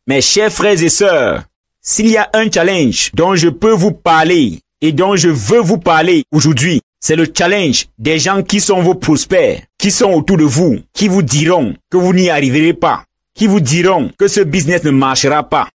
Mes chers frères et sœurs, s'il y a un challenge dont je peux vous parler et dont je veux vous parler aujourd'hui, c'est le challenge des gens qui sont vos prospects, qui sont autour de vous, qui vous diront que vous n'y arriverez pas, qui vous diront que ce business ne marchera pas.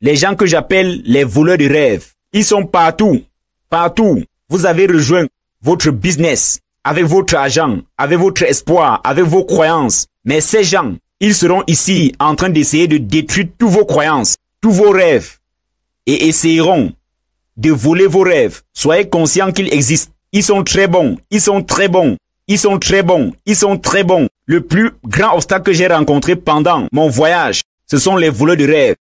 Les gens que j'appelle les voleurs de rêves, ils sont partout, partout. Vous avez rejoint votre business avec votre argent, avec votre espoir, avec vos croyances. Mais ces gens, ils seront ici en train d'essayer de détruire tous vos croyances, tous vos rêves et essayeront de voler vos rêves. Soyez conscients qu'ils existent. Ils sont très bons, ils sont très bons, ils sont très bons, ils sont très bons. Le plus grand obstacle que j'ai rencontré pendant mon voyage, ce sont les voleurs de rêves.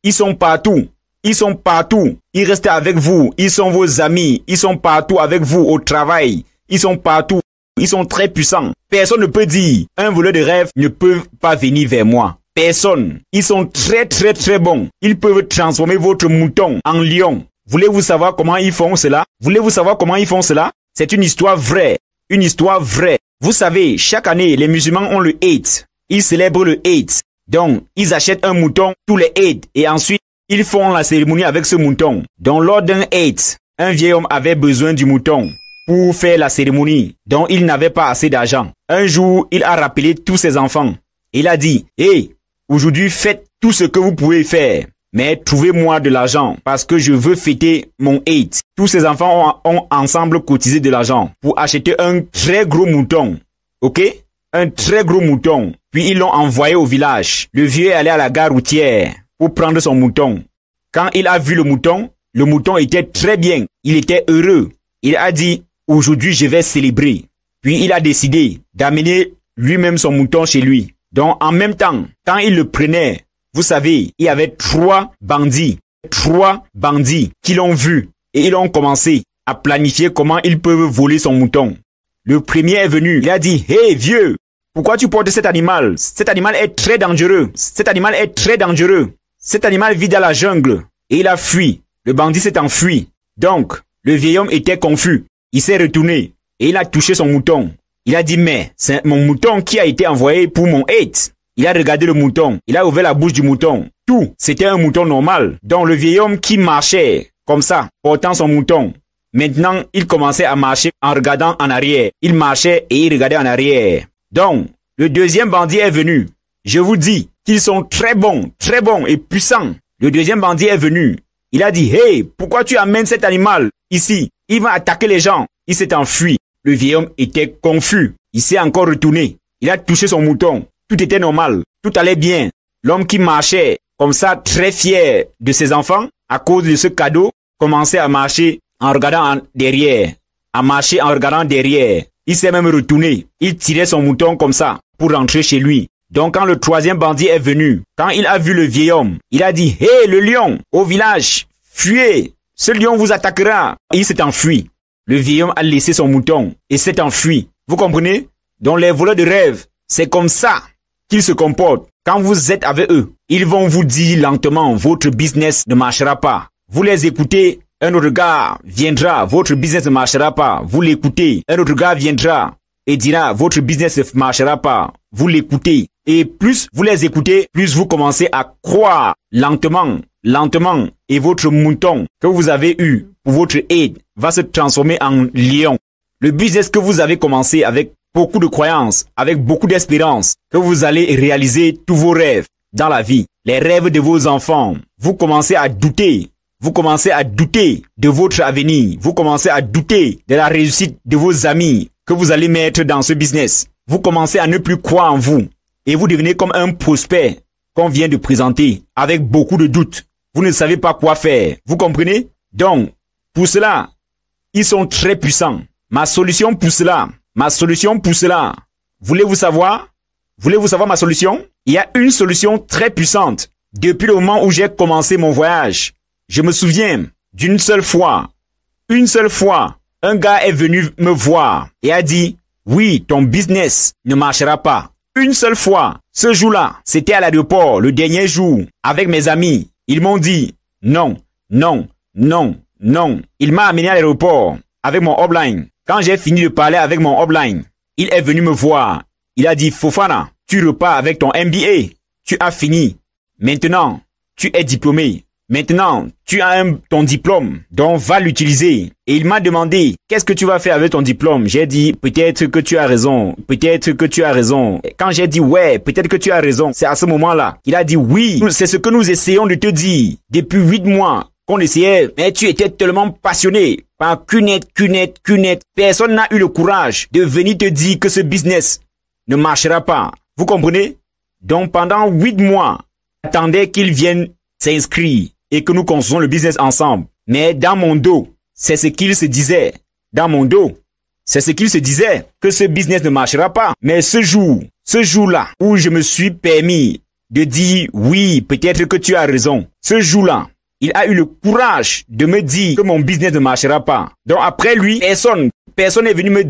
Ils sont partout, ils sont partout. Ils restent avec vous, ils sont vos amis, ils sont partout avec vous au travail. Ils sont partout, ils sont très puissants. Personne ne peut dire, un voleur de rêve ne peut pas venir vers moi. Personne. Ils sont très très très bons. Ils peuvent transformer votre mouton en lion. Voulez-vous savoir comment ils font cela? Voulez-vous savoir comment ils font cela? C'est une histoire vraie. Une histoire vraie. Vous savez, chaque année, les musulmans ont le Eid. Ils célèbrent le Eid. Donc, ils achètent un mouton tous les Eid. Et ensuite, ils font la cérémonie avec ce mouton. Donc, lors d'un Eid, un vieil homme avait besoin du mouton pour faire la cérémonie. Donc, il n'avait pas assez d'argent. Un jour, il a rappelé tous ses enfants. Il a dit, « Hey, aujourd'hui, faites tout ce que vous pouvez faire. Mais trouvez-moi de l'argent parce que je veux fêter mon Eid. » Tous ces enfants ont ensemble cotisé de l'argent pour acheter un très gros mouton. Ok? Un très gros mouton. Puis ils l'ont envoyé au village. Le vieux est allé à la gare routière pour prendre son mouton. Quand il a vu le mouton était très bien. Il était heureux. Il a dit, aujourd'hui je vais célébrer. Puis il a décidé d'amener lui-même son mouton chez lui. Donc en même temps, quand il le prenait, vous savez, il y avait trois bandits qui l'ont vu et ils ont commencé à planifier comment ils peuvent voler son mouton. Le premier est venu, il a dit, « Hey vieux, pourquoi tu portes cet animal? Cet animal est très dangereux. Cet animal est très dangereux. Cet animal vit dans la jungle. » Et il a fui. Le bandit s'est enfui. Donc, le vieil homme était confus. Il s'est retourné et il a touché son mouton. Il a dit, « Mais c'est mon mouton qui a été envoyé pour mon Eid. » Il a regardé le mouton. Il a ouvert la bouche du mouton. Tout, c'était un mouton normal. Donc le vieil homme qui marchait comme ça, portant son mouton. Maintenant, il commençait à marcher en regardant en arrière. Il marchait et il regardait en arrière. Donc, le deuxième bandit est venu. Je vous dis qu'ils sont très bons et puissants. Le deuxième bandit est venu. Il a dit, « Hey, pourquoi tu amènes cet animal ici? Il va attaquer les gens. » Il s'est enfui. Le vieil homme était confus. Il s'est encore retourné. Il a touché son mouton. Tout était normal. Tout allait bien. L'homme qui marchait comme ça, très fier de ses enfants, à cause de ce cadeau, commençait à marcher en regardant derrière. À marcher en regardant derrière. Il s'est même retourné. Il tirait son mouton comme ça pour rentrer chez lui. Donc quand le troisième bandit est venu, quand il a vu le vieil homme, il a dit, « Hey, le lion, au village, fuyez, ce lion vous attaquera. » Il s'est enfui. Le vieil homme a laissé son mouton et s'est enfui. Vous comprenez? Donc les voleurs de rêve, c'est comme ça qu'ils se comportent. Quand vous êtes avec eux, ils vont vous dire lentement, votre business ne marchera pas. Vous les écoutez, un autre gars viendra, votre business ne marchera pas. Vous l'écoutez, un autre gars viendra et dira, votre business ne marchera pas. Vous l'écoutez. Et plus vous les écoutez, plus vous commencez à croire lentement, et votre mouton que vous avez eu pour votre aide va se transformer en lion. Le business que vous avez commencé avec beaucoup de croyances, avec beaucoup d'espérance, que vous allez réaliser tous vos rêves dans la vie, les rêves de vos enfants. Vous commencez à douter. Vous commencez à douter de votre avenir. Vous commencez à douter de la réussite de vos amis que vous allez mettre dans ce business. Vous commencez à ne plus croire en vous. Et vous devenez comme un prospect qu'on vient de présenter avec beaucoup de doutes. Vous ne savez pas quoi faire. Vous comprenez? Donc, pour cela, ils sont très puissants. Ma solution pour cela, voulez-vous savoir ma solution? Il y a une solution très puissante. Depuis le moment où j'ai commencé mon voyage, je me souviens d'une seule fois, un gars est venu me voir et a dit, oui, ton business ne marchera pas. Une seule fois, ce jour-là, c'était à l'aéroport, le dernier jour, avec mes amis. Ils m'ont dit, non. Il m'a amené à l'aéroport avec mon upline. Quand j'ai fini de parler avec mon upline, il est venu me voir. Il a dit, Fofana, tu repars avec ton MBA. Tu as fini. Maintenant, tu es diplômé. Maintenant, tu as ton diplôme, donc va l'utiliser. Et il m'a demandé, qu'est-ce que tu vas faire avec ton diplôme? J'ai dit, peut-être que tu as raison, peut-être que tu as raison. Quand j'ai dit, ouais, peut-être que tu as raison, c'est à ce moment-là qu'il a dit, oui, c'est ce que nous essayons de te dire depuis 8 mois qu'on essayait, mais tu étais tellement passionné par Qnet. Personne n'a eu le courage de venir te dire que ce business ne marchera pas. Vous comprenez? Donc pendant 8 mois, j'attendais qu'il vienne s'inscrire et que nous construisons le business ensemble. Mais dans mon dos, c'est ce qu'il se disait. Dans mon dos, c'est ce qu'il se disait, que ce business ne marchera pas. Mais ce jour-là, où je me suis permis de dire, oui, peut-être que tu as raison. Ce jour-là, il a eu le courage de me dire que mon business ne marchera pas. Donc après lui, personne n'est venu me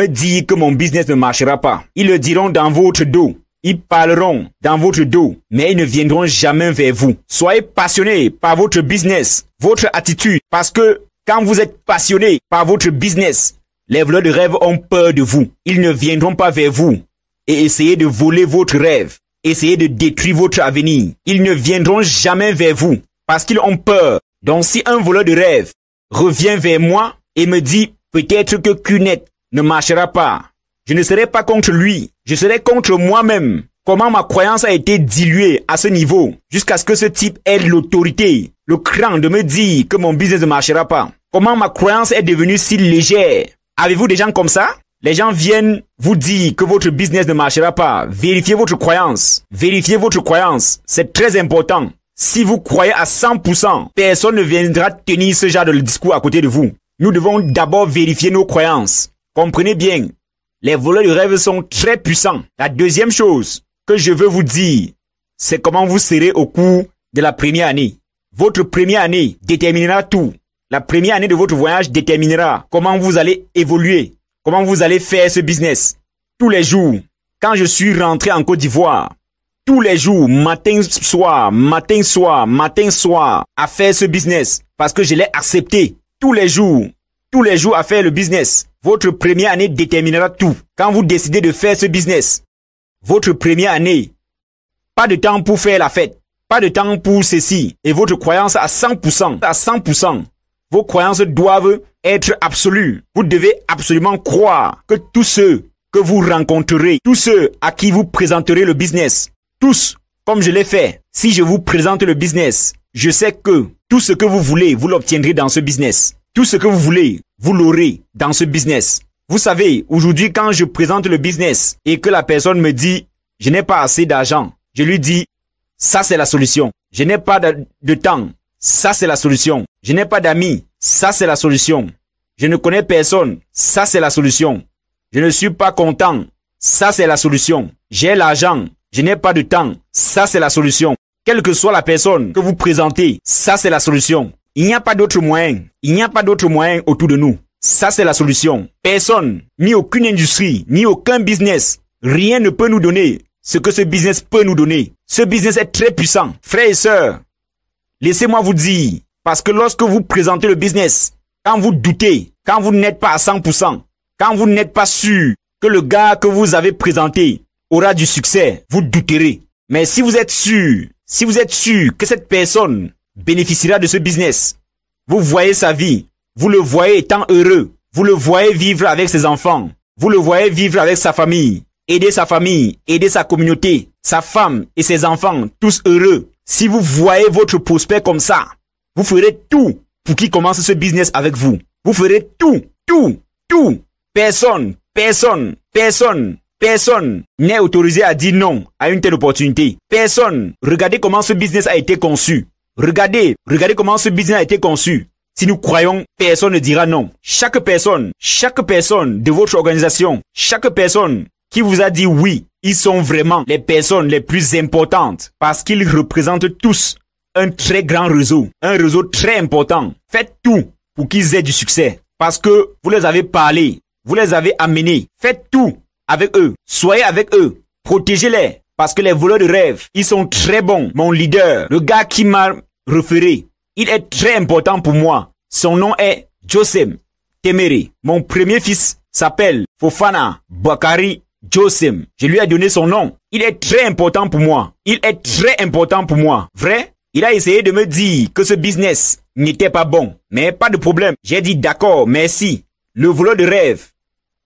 dire que mon business ne marchera pas. Ils le diront dans votre dos. Ils parleront dans votre dos, mais ils ne viendront jamais vers vous. Soyez passionnés par votre business, votre attitude, parce que quand vous êtes passionné par votre business, les voleurs de rêve ont peur de vous. Ils ne viendront pas vers vous et essayer de voler votre rêve, essayer de détruire votre avenir. Ils ne viendront jamais vers vous parce qu'ils ont peur. Donc si un voleur de rêve revient vers moi et me dit peut-être que Qnet ne marchera pas, je ne serai pas contre lui, je serai contre moi-même. Comment ma croyance a été diluée à ce niveau jusqu'à ce que ce type ait l'autorité, le cran de me dire que mon business ne marchera pas. Comment ma croyance est devenue si légère. Avez-vous des gens comme ça? Les gens viennent vous dire que votre business ne marchera pas. Vérifiez votre croyance. Vérifiez votre croyance. C'est très important. Si vous croyez à 100%, personne ne viendra tenir ce genre de discours à côté de vous. Nous devons d'abord vérifier nos croyances. Comprenez bien. Les voleurs de rêve sont très puissants. La deuxième chose que je veux vous dire, c'est comment vous serez au cours de la première année. Votre première année déterminera tout. La première année de votre voyage déterminera comment vous allez évoluer, comment vous allez faire ce business. Tous les jours, quand je suis rentré en Côte d'Ivoire, tous les jours, matin, soir, à faire ce business, parce que je l'ai accepté. Tous les jours à faire le business. Votre première année déterminera tout. Quand vous décidez de faire ce business, votre première année, pas de temps pour faire la fête, pas de temps pour ceci, et votre croyance à 100%. Vos croyances doivent être absolues. Vous devez absolument croire que tous ceux que vous rencontrerez, tous ceux à qui vous présenterez le business, tous, comme je l'ai fait, si je vous présente le business, je sais que tout ce que vous voulez, vous l'obtiendrez dans ce business. Tout ce que vous voulez, vous l'aurez dans ce business. Vous savez, aujourd'hui, quand je présente le business et que la personne me dit « je n'ai pas assez d'argent », je lui dis « ça c'est la solution ». Je n'ai pas de temps, ça c'est la solution. Je n'ai pas d'amis, ça c'est la solution. Je ne connais personne, ça c'est la solution. Je ne suis pas content, ça c'est la solution. J'ai l'argent, je n'ai pas de temps, ça c'est la solution. Quelle que soit la personne que vous présentez, ça c'est la solution. Il n'y a pas d'autre moyen. Il n'y a pas d'autre moyen autour de nous. Ça, c'est la solution. Personne, ni aucune industrie, ni aucun business, rien ne peut nous donner ce que ce business peut nous donner. Ce business est très puissant. Frères et sœurs, laissez-moi vous dire, parce que lorsque vous présentez le business, quand vous doutez, quand vous n'êtes pas à 100%, quand vous n'êtes pas sûr que le gars que vous avez présenté aura du succès, vous douterez. Mais si vous êtes sûr que cette personne bénéficiera de ce business. Vous voyez sa vie. Vous le voyez étant heureux. Vous le voyez vivre avec ses enfants. Vous le voyez vivre avec sa famille. Aider sa communauté, sa femme et ses enfants, tous heureux. Si vous voyez votre prospect comme ça, vous ferez tout pour qu'il commence ce business avec vous. Vous ferez tout. Personne n'est autorisé à dire non à une telle opportunité. Personne. Regardez comment ce business a été conçu. Regardez comment ce business a été conçu. Si nous croyons, personne ne dira non. Chaque personne de votre organisation, chaque personne qui vous a dit oui, ils sont vraiment les personnes les plus importantes parce qu'ils représentent tous un très grand réseau, un réseau très important. Faites tout pour qu'ils aient du succès parce que vous les avez parlé, vous les avez amenés. Faites tout avec eux, soyez avec eux, protégez-les. Parce que les voleurs de rêve, ils sont très bons. Mon leader, le gars qui m'a référé, il est très important pour moi. Son nom est Josem Temere. Mon premier fils s'appelle Fofana Bakari Josem. Je lui ai donné son nom. Il est très important pour moi. Vrai? Il a essayé de me dire que ce business n'était pas bon. Mais pas de problème. J'ai dit d'accord, merci. Le voleur de rêve,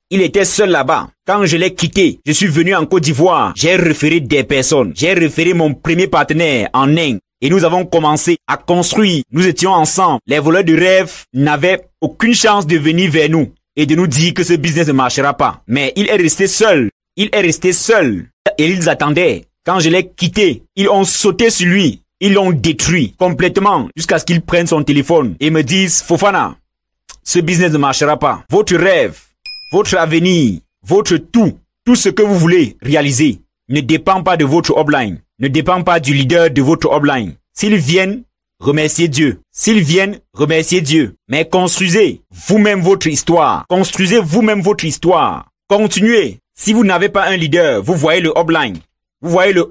il était seul là-bas. Quand je l'ai quitté, je suis venu en Côte d'Ivoire. J'ai référé des personnes. J'ai référé mon premier partenaire en Inde. Et nous avons commencé à construire. Nous étions ensemble. Les voleurs de rêve n'avaient aucune chance de venir vers nous et de nous dire que ce business ne marchera pas. Mais il est resté seul. Il est resté seul. Et ils attendaient. Quand je l'ai quitté, ils ont sauté sur lui. Ils l'ont détruit complètement jusqu'à ce qu'ils prennent son téléphone et me disent, Fofana, ce business ne marchera pas. Votre rêve, votre avenir, votre tout ce que vous voulez réaliser ne dépend pas de votre upline, ne dépend pas du leader de votre upline. S'ils viennent, remerciez Dieu. S'ils viennent, remerciez Dieu. Mais construisez vous-même votre histoire. Construisez vous-même votre histoire. Continuez. Si vous n'avez pas un leader, vous voyez le upline. Vous voyez le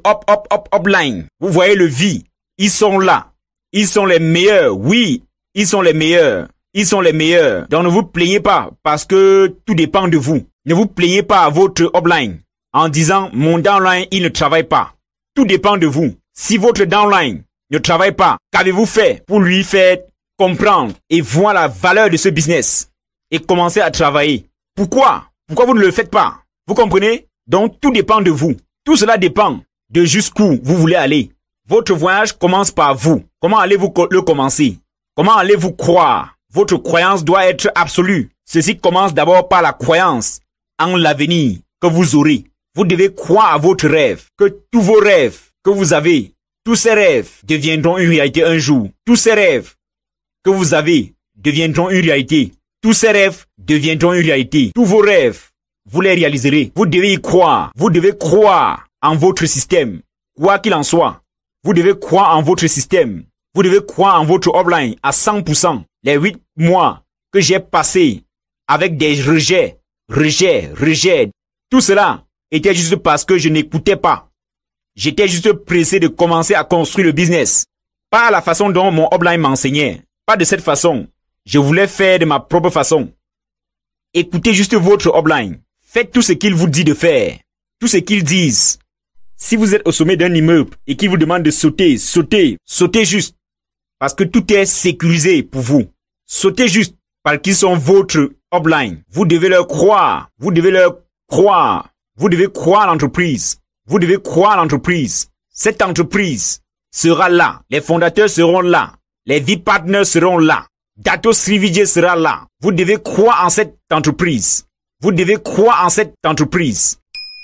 upline. Vous voyez le V. Ils sont là. Ils sont les meilleurs. Oui, ils sont les meilleurs. Ils sont les meilleurs. Donc ne vous plaignez pas parce que tout dépend de vous. Ne vous plaignez pas à votre upline en disant mon downline, il ne travaille pas. Tout dépend de vous. Si votre downline ne travaille pas, qu'avez-vous fait pour lui faire comprendre et voir la valeur de ce business et commencer à travailler? Pourquoi? Pourquoi vous ne le faites pas? Vous comprenez? Donc tout dépend de vous. Tout cela dépend de jusqu'où vous voulez aller. Votre voyage commence par vous. Comment allez-vous le commencer? Comment allez-vous croire? Votre croyance doit être absolue. Ceci commence d'abord par la croyance en l'avenir que vous aurez. Vous devez croire à votre rêve, que tous vos rêves que vous avez, tous ces rêves deviendront une réalité un jour. Tous ces rêves que vous avez deviendront une réalité. Tous ces rêves deviendront une réalité. Tous vos rêves, vous les réaliserez. Vous devez y croire. Vous devez croire en votre système. Quoi qu'il en soit, vous devez croire en votre système. Vous devez croire en votre upline à 100%. Les 8 mois que j'ai passés avec des rejets, tout cela était juste parce que je n'écoutais pas. J'étais juste pressé de commencer à construire le business. Pas la façon dont mon upline m'enseignait. Pas de cette façon. Je voulais faire de ma propre façon. Écoutez juste votre upline. Faites tout ce qu'il vous dit de faire. Tout ce qu'ils disent. Si vous êtes au sommet d'un immeuble et qu'ils vous demandent de sauter, sautez juste. Parce que tout est sécurisé pour vous. Sautez juste parce qu'ils sont votre upline. Vous devez leur croire. Vous devez leur croire. Vous devez croire à l'entreprise. Vous devez croire à l'entreprise. Cette entreprise sera là. Les fondateurs seront là. Les V-partners seront là. Dato Srivijay sera là. Vous devez croire en cette entreprise. Vous devez croire en cette entreprise.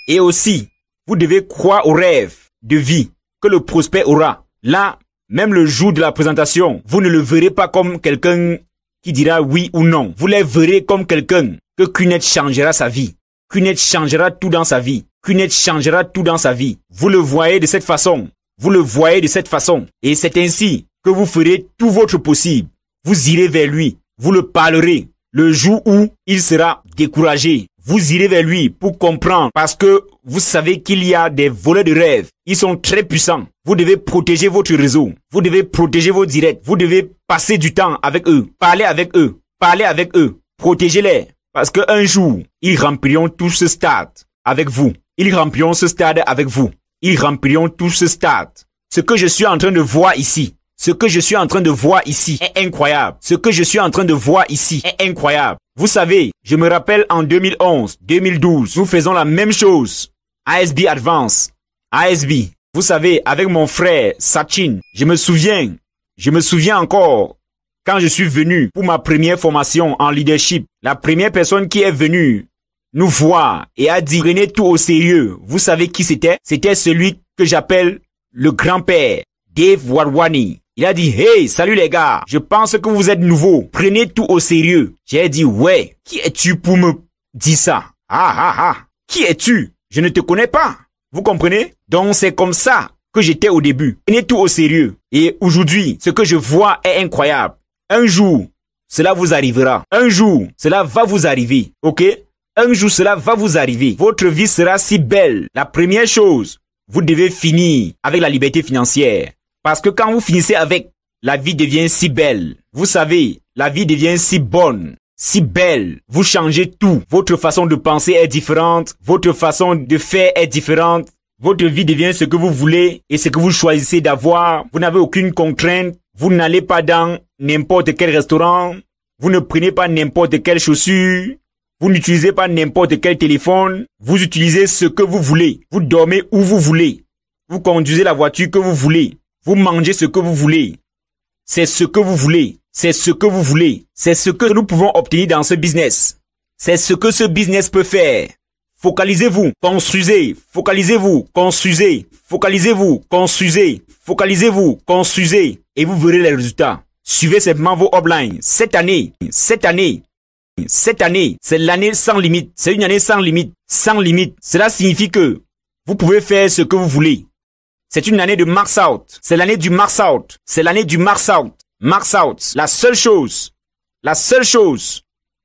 Et aussi, vous devez croire au rêve de vie que le prospect aura. Là, même le jour de la présentation, vous ne le verrez pas comme quelqu'un qui dira oui ou non. Vous les verrez comme quelqu'un que Kunet changera sa vie. Kunet changera tout dans sa vie. Kunet changera tout dans sa vie. Vous le voyez de cette façon. Vous le voyez de cette façon. Et c'est ainsi que vous ferez tout votre possible. Vous irez vers lui. Vous le parlerez. Le jour où il sera découragé, vous irez vers lui pour comprendre parce que vous savez qu'il y a des voleurs de rêve. Ils sont très puissants. Vous devez protéger votre réseau. Vous devez protéger vos directs. Vous devez passer du temps avec eux. Parler avec eux. Parler avec eux. Protégez-les. Parce qu'un jour, ils rempliront tout ce stade avec vous. Ils rempliront ce stade avec vous. Ils rempliront tout ce stade. Ce que je suis en train de voir ici. Ce que je suis en train de voir ici est incroyable. Ce que je suis en train de voir ici est incroyable. Vous savez, je me rappelle en 2011, 2012, nous faisons la même chose. ASB Advance. ASB. Vous savez, avec mon frère Sachin, je me souviens encore quand je suis venu pour ma première formation en leadership. La première personne qui est venue nous voir et a dit prenez tout au sérieux. Vous savez qui c'était? C'était celui que j'appelle le grand-père, Dave Wadhwani. Il a dit, hey, salut les gars, je pense que vous êtes nouveaux, prenez tout au sérieux. J'ai dit, ouais, qui es-tu pour me dire ça? Qui es-tu? Je ne te connais pas. Vous comprenez? Donc c'est comme ça que j'étais au début. Prenez tout au sérieux. Et aujourd'hui, ce que je vois est incroyable. Un jour, cela vous arrivera. Un jour, cela va vous arriver. Ok? Un jour, cela va vous arriver. Votre vie sera si belle. La première chose, vous devez finir avec la liberté financière. Parce que quand vous finissez avec, la vie devient si belle. Vous savez, la vie devient si bonne, si belle. Vous changez tout. Votre façon de penser est différente. Votre façon de faire est différente. Votre vie devient ce que vous voulez et ce que vous choisissez d'avoir. Vous n'avez aucune contrainte. Vous n'allez pas dans n'importe quel restaurant. Vous ne prenez pas n'importe quelle chaussure. Vous n'utilisez pas n'importe quel téléphone. Vous utilisez ce que vous voulez. Vous dormez où vous voulez. Vous conduisez la voiture que vous voulez. Vous mangez ce que vous voulez. C'est ce que vous voulez. C'est ce que vous voulez. C'est ce que nous pouvons obtenir dans ce business. C'est ce que ce business peut faire. Focalisez-vous, construisez, focalisez-vous, construisez, focalisez-vous, construisez, focalisez-vous, construisez, et vous verrez les résultats. Suivez simplement vos uplines. Cette année, c'est l'année sans limite. C'est une année sans limite, sans limite. Cela signifie que vous pouvez faire ce que vous voulez. C'est une année de max out. C'est l'année du max out. C'est l'année du max out. Max out. La seule chose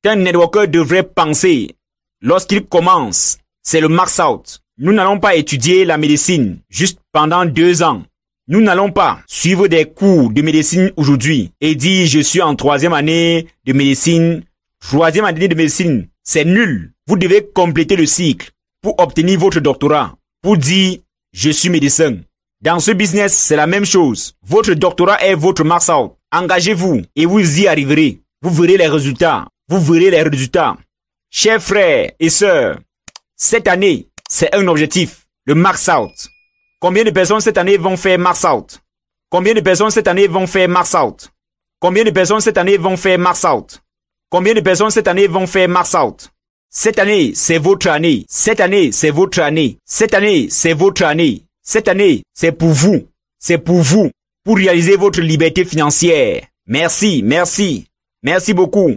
qu'un networker devrait penser lorsqu'il commence, c'est le max out. Nous n'allons pas étudier la médecine juste pendant 2 ans. Nous n'allons pas suivre des cours de médecine aujourd'hui et dire je suis en 3e année de médecine. 3e année de médecine, c'est nul. Vous devez compléter le cycle pour obtenir votre doctorat, pour dire je suis médecin. Dans ce business, c'est la même chose. Votre doctorat est votre max out. Engagez-vous et vous y arriverez. Vous verrez les résultats. Vous verrez les résultats. Chers frères et sœurs, cette année, c'est un objectif, le max out. Combien de personnes cette année vont faire max out? Combien de personnes cette année vont faire max out? Combien de personnes cette année vont faire max out? Combien de personnes cette année vont faire max out? Cette année, c'est votre année. Cette année, c'est votre année. Cette année, c'est votre année. Cette année, c'est pour vous. C'est pour vous. Pour réaliser votre liberté financière. Merci, merci. Merci beaucoup.